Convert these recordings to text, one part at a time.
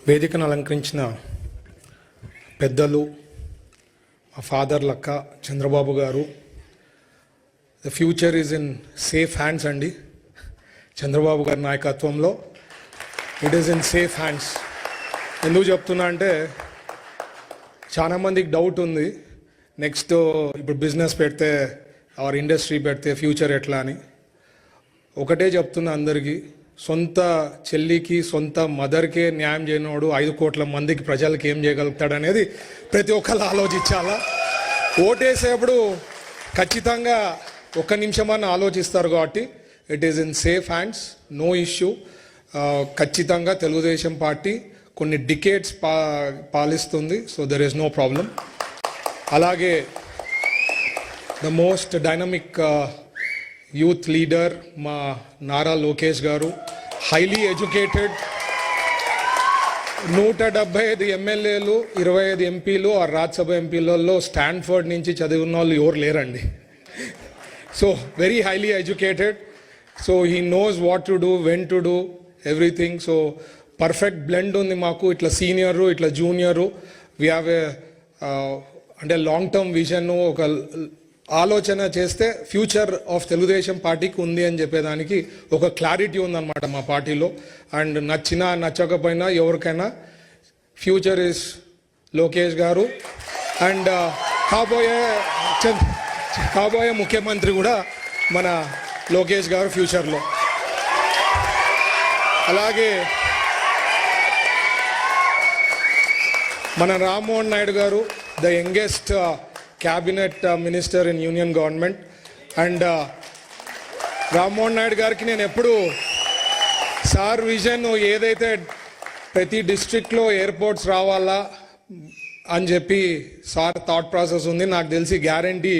వేదికను అలంకరించిన పెద్దలు, మా ఫాదర్ లక్క చంద్రబాబు గారు, the future is in safe hands అండి. చంద్రబాబు గారి నాయకత్వంలో it is in safe hands. ఎందుకు చెప్తున్నా అంటే చాలామందికి డౌట్ ఉంది, నెక్స్ట్ ఇప్పుడు బిజినెస్ పెడితే ఆర్ ఇండస్ట్రీ పెడితే ఫ్యూచర్ ఎట్లా అని. ఒకటే చెప్తున్నా అందరికీ, సొంత చెల్లికి సొంత మదర్కే న్యాయం చేయనోడు 5 కోట్ల మందికి ప్రజలకు ఏం చేయగలుగుతాడు అనేది ప్రతి ఒక్కరు ఆలోచించాలా. ఓటేసేప్పుడు ఖచ్చితంగా 1 నిమిషమన్నా ఆలోచిస్తారు కాబట్టి it is in safe hands, no issue. ఖచ్చితంగా తెలుగుదేశం పార్టీ కొన్ని decades పాలిస్తుంది, so there is no problem. అలాగే the most dynamic youth leader మా నారా లోకేష్ గారు, హైలీ ఎడ్యుకేటెడ్, 175 ఎమ్మెల్యేలు, 25 ఎంపీలు ఆ రాజ్యసభ ఎంపీలలో స్టాన్ఫర్డ్ నుంచి చదివిన వాళ్ళు ఎవరు లేరండి. So very highly educated, so he knows what to do, when to do everything. So perfect blend ఉంది మాకు, ఇట్లా సీనియరు ఇట్లా జూనియరు. వీ హ్యావ్ ఏ అంటే లాంగ్ టర్మ్ విజన్, ఒక ఆలోచన చేస్తే ఫ్యూచర్ ఆఫ్ తెలుగుదేశం పార్టీకి ఉంది అని చెప్పేదానికి ఒక క్లారిటీ ఉందన్నమాట మా పార్టీలో. అండ్ నచ్చినా నచ్చకపోయినా ఎవరికైనా ఫ్యూచర్ ఇస్ లోకేష్ గారు. అండ్ కాబోయే ముఖ్యమంత్రి కూడా మన లోకేష్ గారు ఫ్యూచర్లో. అలాగే మన రామ్మోహన్ నాయుడు గారు, the youngest cabinet minister in union government. And Rammohan Naidu గారికి నేను ఎప్పుడు సార్ విజన్ ఏదైతే ప్రతి డిస్ట్రిక్ట్లో ఎయిర్పోర్ట్స్ రావాలా అని చెప్పి సార్ థాట్ ప్రాసెస్ ఉంది. నాకు తెలిసి గ్యారంటీ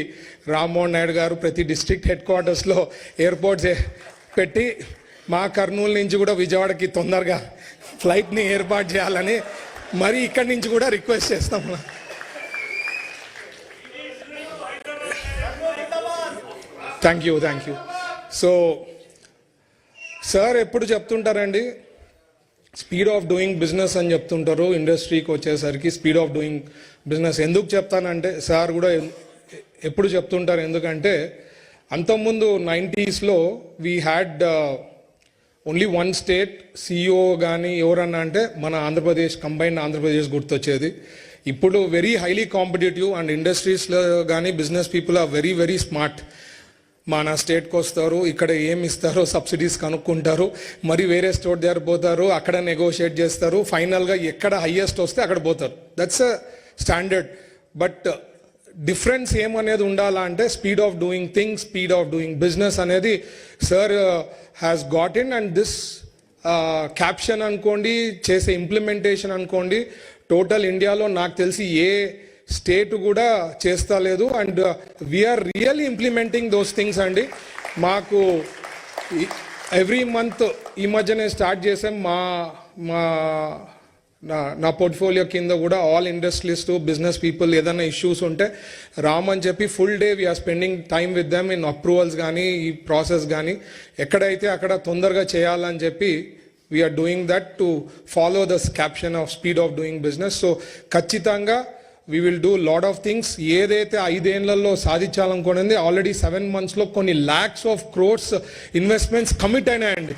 రామ్మోహన్ నాయుడు గారు ప్రతి డిస్ట్రిక్ట్ హెడ్ క్వార్టర్స్లో ఎయిర్పోర్ట్స్ పెట్టి మా కర్నూలు నుంచి కూడా విజయవాడకి తొందరగా ఫ్లైట్ని ఏర్పాటు చేయాలని మరి ఇక్కడి నుంచి కూడా రిక్వెస్ట్ చేస్తాం. Thank you. సో సార్ ఎప్పుడు చెప్తుంటారండి, స్పీడ్ ఆఫ్ డూయింగ్ బిజినెస్ అని చెప్తుంటారు. ఇండస్ట్రీకి వచ్చేసరికి స్పీడ్ ఆఫ్ డూయింగ్ బిజినెస్ ఎందుకు చెప్తానంటే సార్ కూడా ఎప్పుడు చెప్తుంటారు, ఎందుకంటే అంతకుముందు 90sలో we had only 1 state CEO కానీ ఎవరన్నా అంటే మన ఆంధ్రప్రదేశ్, కంబైన్డ్ ఆంధ్రప్రదేశ్ గుర్తొచ్చేది. ఇప్పుడు వెరీ హైలీ కాంపిటేటివ్ అండ్ ఇండస్ట్రీస్లో కానీ business people are very very smart. మన స్టేట్కి వస్తారు, ఇక్కడ ఏమి ఇస్తారో సబ్సిడీస్ కనుక్కుంటారు, మరి వేరే స్టేట్ దగ్గర పోతారు, అక్కడ నెగోషియేట్ చేస్తారు, ఫైనల్గా ఎక్కడ హైయెస్ట్ వస్తే అక్కడ పోతారు. That's a standard. But difference ఏమనేది ఉండాలా అంటే speed of doing things, speed of doing business అనేది sir has got in. And this caption అనుకోండి, చేసే ఇంప్లిమెంటేషన్ అనుకోండి, టోటల్ ఇండియాలో నాకు తెలిసి ఏ స్టేట్ కూడా చేస్తా లేదు. And we are really implementing those things అండి. మాకు ఎవ్రీ మంత్ ఈ మధ్యనే స్టార్ట్ చేసాం, నా పోర్ట్ఫోలియో కింద కూడా ఆల్ ఇండస్ట్రియలిస్ట్ బిజినెస్ పీపుల్ ఏదైనా ఇష్యూస్ ఉంటే రామని చెప్పి full day we are spending time with them in approvals కానీ ఈ ప్రాసెస్ కానీ ఎక్కడైతే అక్కడ తొందరగా చేయాలని చెప్పి we are doing that to follow the caption of speed of doing business. So ఖచ్చితంగా we will do lot of things. ఏదైతే 5 ఏళ్లలో సాధించాలనుకున్నది ఆల్రెడీ 7 monthsలో కొన్ని lakhs of crores investments commit అయినాయండి.